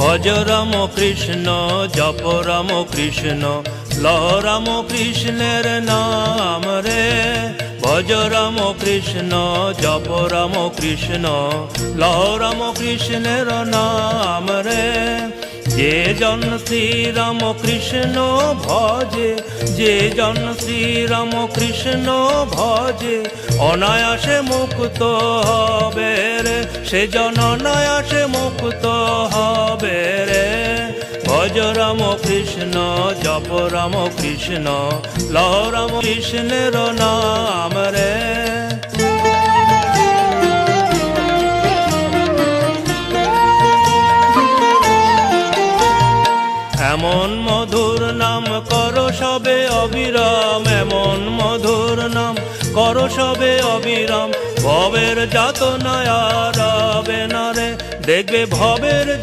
ভজ রাম কৃষ্ণ জপ রাম কৃষ্ণ লহ রাম কৃষ্ণের নাম রে। ভজ রাম কৃষ্ণ জপ রাম কৃষ্ণ লহ রাম কৃষ্ণের নাম রে। যে জন শ্রীরাম কৃষ্ণ ভজে, যে জন শ্রীরাম কৃষ্ণ ভজে, অনায়াসে মুক্ত হবে রে। সে জন অনায়াসে মুক্ত হবে রে। ভজ রাম কৃষ্ণ জপ রাম কৃষ্ণ লহ রাম কৃষ্ণের নাম রে। এমন মধুর নাম করো সবে অবিরাম, এমন মধুর নাম করো সবে অবিরাম। ভবের যাতনায় আর হবে না রে, দেখবে ভবের